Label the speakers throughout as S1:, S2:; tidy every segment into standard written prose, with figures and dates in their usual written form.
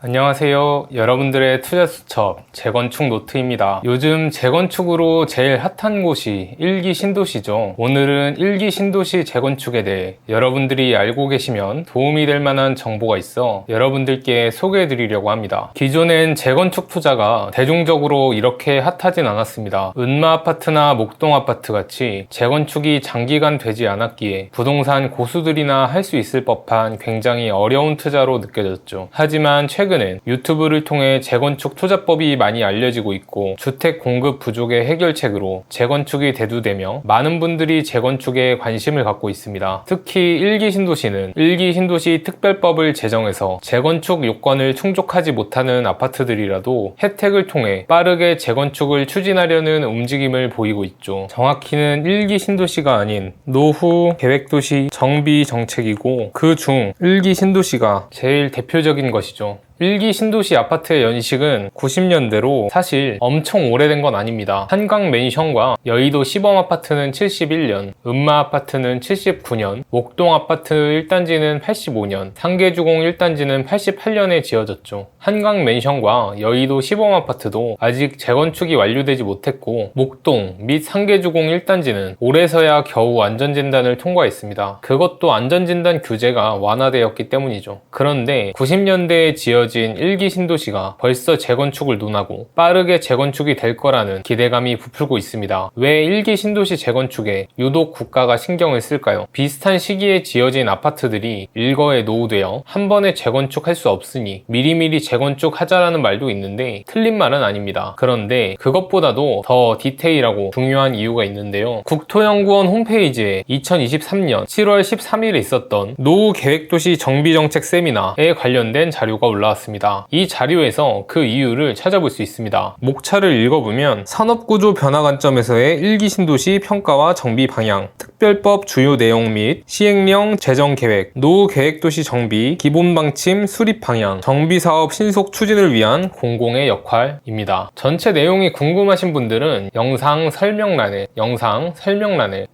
S1: 안녕하세요. 여러분들의 투자 수첩 재건축 노트입니다. 요즘 재건축으로 제일 핫한 곳이 1기 신도시죠. 오늘은 1기 신도시 재건축에 대해 여러분들이 알고 계시면 도움이 될 만한 정보가 있어 여러분들께 소개해 드리려고 합니다. 기존엔 재건축 투자가 대중적으로 이렇게 핫하진 않았습니다. 은마 아파트나 목동 아파트 같이 재건축이 장기간 되지 않았기에 부동산 고수들이나 할 수 있을 법한 굉장히 어려운 투자로 느껴졌죠. 하지만 최근엔 유튜브를 통해 재건축 투자법이 많이 알려지고 있고 주택 공급 부족의 해결책으로 재건축이 대두되며 많은 분들이 재건축에 관심을 갖고 있습니다. 특히 1기 신도시는 1기 신도시 특별법을 제정해서 재건축 요건을 충족하지 못하는 아파트들이라도 혜택을 통해 빠르게 재건축을 추진하려는 움직임을 보이고 있죠. 정확히는 1기 신도시가 아닌 노후 계획도시 정비 정책이고 그중 1기 신도시가 제일 대표적인 것이죠. 1기 신도시 아파트의 연식은 90년대로 사실 엄청 오래된 건 아닙니다. 한강 맨션과 여의도 시범 아파트는 71년, 은마 아파트는 79년, 목동 아파트 1단지는 85년, 상계주공 1단지는 88년에 지어졌죠. 한강 맨션과 여의도 시범 아파트도 아직 재건축이 완료되지 못했고 목동 및 상계주공 1단지는 올해서야 겨우 안전진단을 통과했습니다. 그것도 안전진단 규제가 완화되었기 때문이죠. 그런데 90년대에 지어진 1기 신도시가 벌써 재건축을 논하고 빠르게 재건축이 될 거라는 기대감이 부풀고 있습니다. 왜 1기 신도시 재건축에 유독 국가가 신경을 쓸까요? 비슷한 시기에 지어진 아파트들이 일거에 노후되어 한 번에 재건축할 수 없으니 미리미리 재건축하자라는 말도 있는데 틀린 말은 아닙니다. 그런데 그것보다도 더 디테일하고 중요한 이유가 있는데요. 국토연구원 홈페이지에 2023년 7월 13일에 있었던 노후 계획도시 정비정책 세미나에 관련된 자료가 올라왔습니다. 이 자료에서 그 이유를 찾아볼 수 있습니다. 목차를 읽어보면 산업구조 변화 관점에서의 1기 신도시 평가와 정비 방향, 특별법 주요 내용 및 시행령 재정 계획, 노후 계획도시 정비, 기본 방침 수립 방향, 정비사업 신속 추진을 위한 공공의 역할입니다. 전체 내용이 궁금하신 분들은 영상 설명란에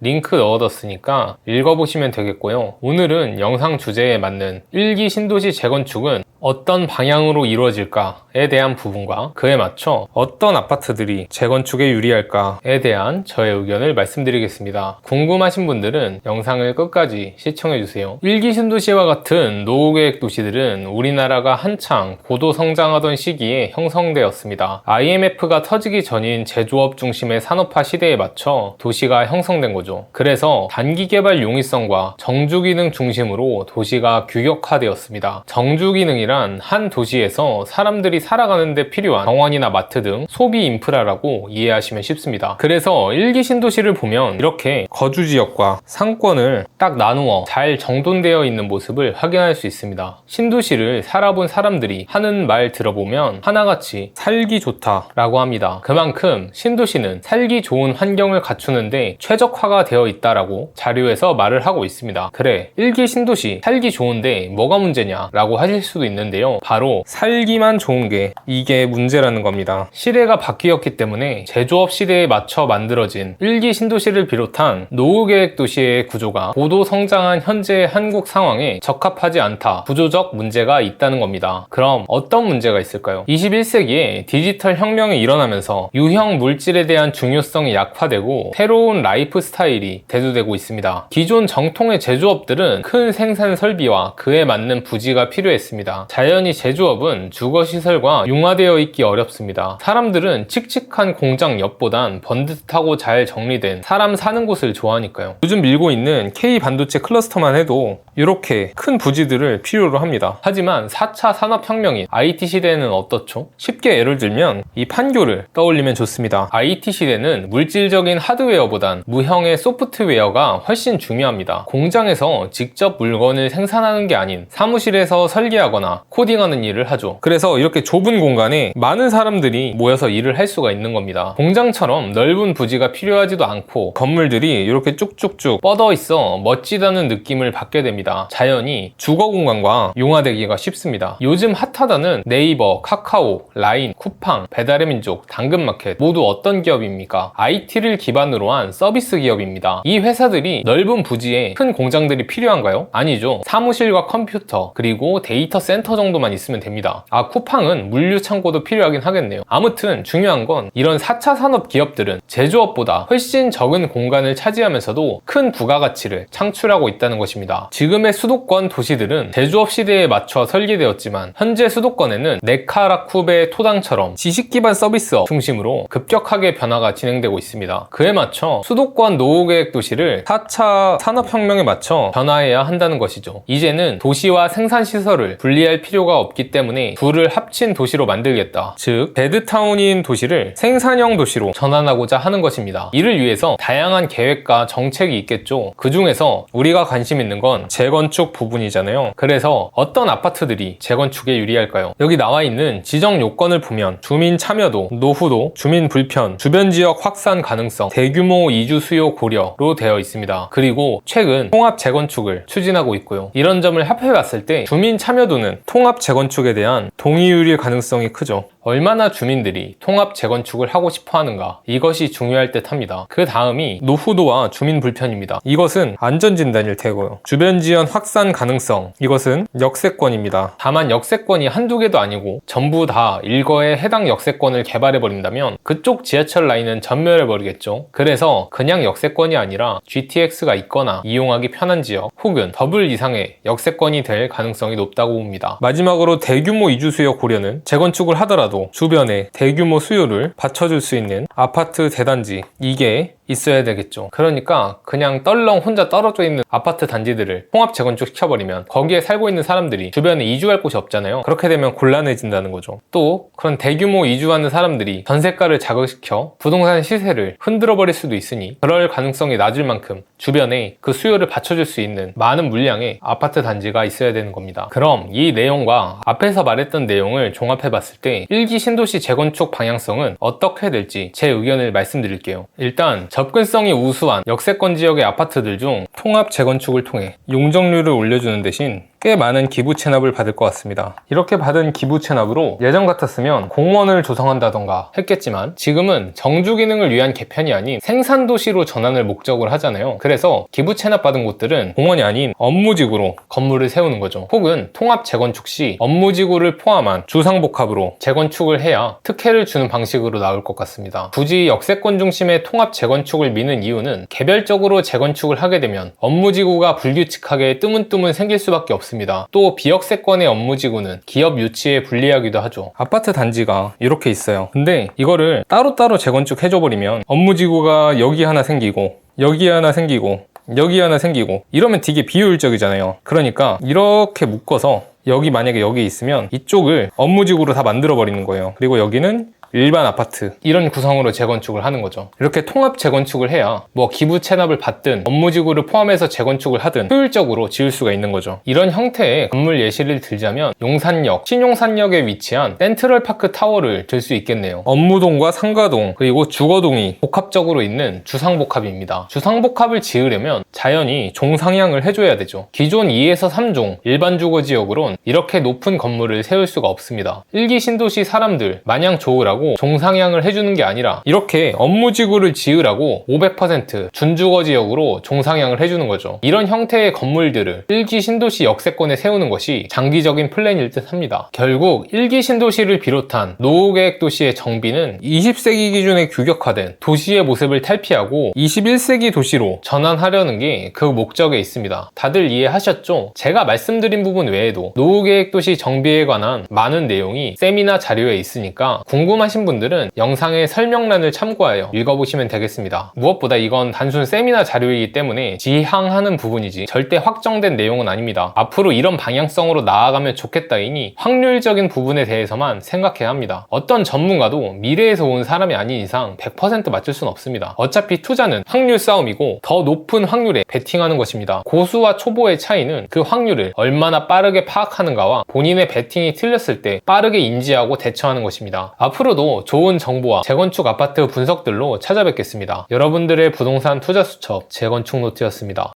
S1: 링크 넣어뒀으니까 읽어보시면 되겠고요. 오늘은 영상 주제에 맞는 1기 신도시 재건축은 어떤 방향으로 이루어질까에 대한 부분과 그에 맞춰 어떤 아파트들이 재건축에 유리할까에 대한 저의 의견을 말씀드리겠습니다. 궁금하신 분들은 영상을 끝까지 시청해주세요. 1기 신도시와 같은 노후계획 도시들은 우리나라가 한창 고도 성장하던 시기에 형성되었습니다. IMF가 터지기 전인 제조업 중심의 산업화 시대에 맞춰 도시가 형성된 거죠. 그래서 단기 개발 용이성과 정주 기능 중심으로 도시가 규격화되었습니다. 정주 기능이란 한 도시에서 사람들이 살아가는 데 필요한 병원이나 마트 등 소비 인프라라고 이해하시면 쉽습니다. 그래서 1기 신도시를 보면 이렇게 거주지역과 상권을 딱 나누어 잘 정돈되어 있는 모습을 확인할 수 있습니다. 신도시를 살아본 사람들이 하는 말 들어보면 하나같이 살기 좋다라고 합니다. 그만큼 신도시는 살기 좋은 환경을 갖추는데 최적화가 되어 있다라고 자료에서 말을 하고 있습니다. 그래, 1기 신도시 살기 좋은데 뭐가 문제냐 라고 하실 수도 있는데요. 바로 살기만 좋은 게 이게 문제라는 겁니다. 시대가 바뀌었기 때문에 제조업 시대에 맞춰 만들어진 1기 신도시를 비롯한 노후계획 도시의 구조가 고도 성장한 현재의 한국 상황에 적합하지 않다. 구조적 문제가 있다는 겁니다. 그럼 어떤 문제가 있을까요? 21세기에 디지털 혁명이 일어나면서 유형 물질에 대한 중요성이 약화되고 새로운 라이프 스타일이 대두되고 있습니다. 기존 정통의 제조업들은 큰 생산 설비와 그에 맞는 부지가 필요했습니다. 자연히 제조업은 주거시설과 융화되어 있기 어렵습니다. 사람들은 칙칙한 공장 옆보단 번듯하고 잘 정리된 사람 사는 곳을 좋아하니까요. 요즘 밀고 있는 K반도체 클러스터만 해도 이렇게 큰 부지들을 필요로 합니다. 하지만 4차 산업혁명인 IT 시대는 어떻죠? 쉽게 예를 들면 이 판교를 떠올리면 좋습니다. IT 시대는 물질적인 하드웨어보단 무형의 소프트웨어가 훨씬 중요합니다. 공장에서 직접 물건을 생산하는 게 아닌 사무실에서 설계하거나 코딩하는 일을 하죠. 그래서 이렇게 좁은 공간에 많은 사람들이 모여서 일을 할 수가 있는 겁니다. 공장처럼 넓은 부지가 필요하지도 않고 건물들이 이렇게 쭉쭉쭉 뻗어 있어 멋지다는 느낌을 받게 됩니다. 자연히 주거 공간과 융화되기가 쉽습니다. 요즘 핫하다는 네이버, 카카오, 라인, 쿠팡, 배달의 민족, 당근마켓 모두 어떤 기업입니까? IT를 기반으로 한 서비스 기업입니다. 이 회사들이 넓은 부지에 큰 공장들이 필요한가요? 아니죠. 사무실과 컴퓨터 그리고 데이터 센터 센터 정도만 있으면 됩니다. 쿠팡은 물류 창고도 필요하긴 하겠네요. 아무튼 중요한 건 이런 4차 산업 기업들은 제조업보다 훨씬 적은 공간을 차지하면서도 큰 부가가치를 창출하고 있다는 것입니다. 지금의 수도권 도시들은 제조업 시대에 맞춰 설계되었지만 현재 수도권에는 네카라쿠베 토당처럼 지식기반 서비스업 중심으로 급격하게 변화가 진행되고 있습니다. 그에 맞춰 수도권 노후계획 도시를 4차 산업혁명에 맞춰 변화해야 한다는 것이죠. 이제는 도시와 생산시설을 분리할 필요가 없기 때문에 둘을 합친 도시로 만들겠다. 즉 베드타운인 도시를 생산형 도시로 전환하고자 하는 것입니다. 이를 위해서 다양한 계획과 정책이 있겠죠. 그 중에서 우리가 관심 있는 건 재건축 부분이잖아요. 그래서 어떤 아파트들이 재건축에 유리할까요? 여기 나와 있는 지정 요건을 보면 주민 참여도, 노후도, 주민 불편, 주변 지역 확산 가능성, 대규모 이주 수요 고려로 되어 있습니다. 그리고 최근 통합 재건축을 추진하고 있고요. 이런 점을 합해봤을 때 주민 참여도는 통합 재건축에 대한 동의율일 가능성이 크죠. 얼마나 주민들이 통합 재건축을 하고 싶어 하는가, 이것이 중요할 듯 합니다. 그 다음이 노후도와 주민 불편입니다. 이것은 안전진단일 테고요. 주변 지연 확산 가능성, 이것은 역세권입니다. 다만 역세권이 한두 개도 아니고 전부 다 일거에 해당 역세권을 개발해버린다면 그쪽 지하철 라인은 전멸해버리겠죠. 그래서 그냥 역세권이 아니라 GTX가 있거나 이용하기 편한 지역 혹은 더블 이상의 역세권이 될 가능성이 높다고 봅니다. 마지막으로 대규모 이주 수요 고려는 재건축을 하더라도 주변에 대규모 수요를 받쳐줄 수 있는 아파트 대단지, 이게 있어야 되겠죠. 그러니까 그냥 떨렁 혼자 떨어져 있는 아파트 단지들을 통합 재건축 시켜버리면 거기에 살고 있는 사람들이 주변에 이주할 곳이 없잖아요. 그렇게 되면 곤란해진다는 거죠. 또 그런 대규모 이주하는 사람들이 전세가를 자극시켜 부동산 시세를 흔들어 버릴 수도 있으니 그럴 가능성이 낮을 만큼 주변에 그 수요를 받쳐줄 수 있는 많은 물량의 아파트 단지가 있어야 되는 겁니다. 그럼 이 내용과 앞에서 말했던 내용을 종합해 봤을 때 1기 신도시 재건축 방향성은 어떻게 될지 제 의견을 말씀드릴게요. 일단 접근성이 우수한 역세권 지역의 아파트들 중 통합 재건축을 통해 용적률을 올려주는 대신 꽤 많은 기부 체납을 받을 것 같습니다. 이렇게 받은 기부 체납으로 예전 같았으면 공원을 조성한다던가 했겠지만 지금은 정주 기능을 위한 개편이 아닌 생산도시로 전환을 목적으로 하잖아요. 그래서 기부 체납 받은 곳들은 공원이 아닌 업무지구로 건물을 세우는 거죠. 혹은 통합 재건축 시 업무지구를 포함한 주상복합으로 재건축을 해야 특혜를 주는 방식으로 나올 것 같습니다. 굳이 역세권 중심의 통합 재건축을 미는 이유는 개별적으로 재건축을 하게 되면 업무지구가 불규칙하게 뜨문뜨문 생길 수밖에 없습니다. 또 비역세권의 업무지구는 기업 유치에 불리하기도 하죠. 아파트 단지가 이렇게 있어요. 근데 이거를 따로따로 재건축해줘버리면 업무지구가 여기 하나 생기고 여기 하나 생기고 여기 하나 생기고 이러면 되게 비효율적이잖아요. 그러니까 이렇게 묶어서 여기 만약에 여기 있으면 이쪽을 업무지구로 다 만들어 버리는 거예요. 그리고 여기는 일반 아파트, 이런 구성으로 재건축을 하는 거죠. 이렇게 통합 재건축을 해야 뭐 기부 체납을 받든 업무지구를 포함해서 재건축을 하든 효율적으로 지을 수가 있는 거죠. 이런 형태의 건물 예시를 들자면 용산역, 신용산역에 위치한 센트럴파크 타워를 들 수 있겠네요. 업무동과 상가동 그리고 주거동이 복합적으로 있는 주상복합입니다. 주상복합을 지으려면 자연히 종상향을 해줘야 되죠. 기존 2에서 3종 일반 주거지역으론 이렇게 높은 건물을 세울 수가 없습니다. 1기 신도시 사람들 마냥 좋으라고 종상향을 해주는 게 아니라 이렇게 업무지구를 지으라고 500% 준주거지역으로 종상향을 해주는 거죠. 이런 형태의 건물들을 1기 신도시 역세권에 세우는 것이 장기적인 플랜일 듯 합니다. 결국 1기 신도시를 비롯한 노후계획 도시의 정비는 20세기 기준에 규격화된 도시의 모습을 탈피하고 21세기 도시로 전환하려는 게 그 목적에 있습니다. 다들 이해하셨죠? 제가 말씀드린 부분 외에도 노후계획 도시 정비에 관한 많은 내용이 세미나 자료에 있으니까 궁금하신 분들은 영상의 설명란을 참고하여 읽어보시면 되겠습니다. 무엇보다 이건 단순 세미나 자료이기 때문에 지향하는 부분이지 절대 확정된 내용은 아닙니다. 앞으로 이런 방향성으로 나아가면 좋겠다이니 확률적인 부분에 대해서만 생각해야 합니다. 어떤 전문가도 미래에서 온 사람이 아닌 이상 100% 맞출 수는 없습니다. 어차피 투자는 확률 싸움이고 더 높은 확률에 베팅하는 것입니다. 고수와 초보의 차이는 그 확률을 얼마나 빠르게 파악하는가와 본인의 베팅이 틀렸을 때 빠르게 인지하고 대처하는 것입니다. 앞으로도 좋은 정보와 재건축 아파트 분석들로 찾아뵙겠습니다. 여러분들의 부동산 투자 수첩 재건축 노트였습니다.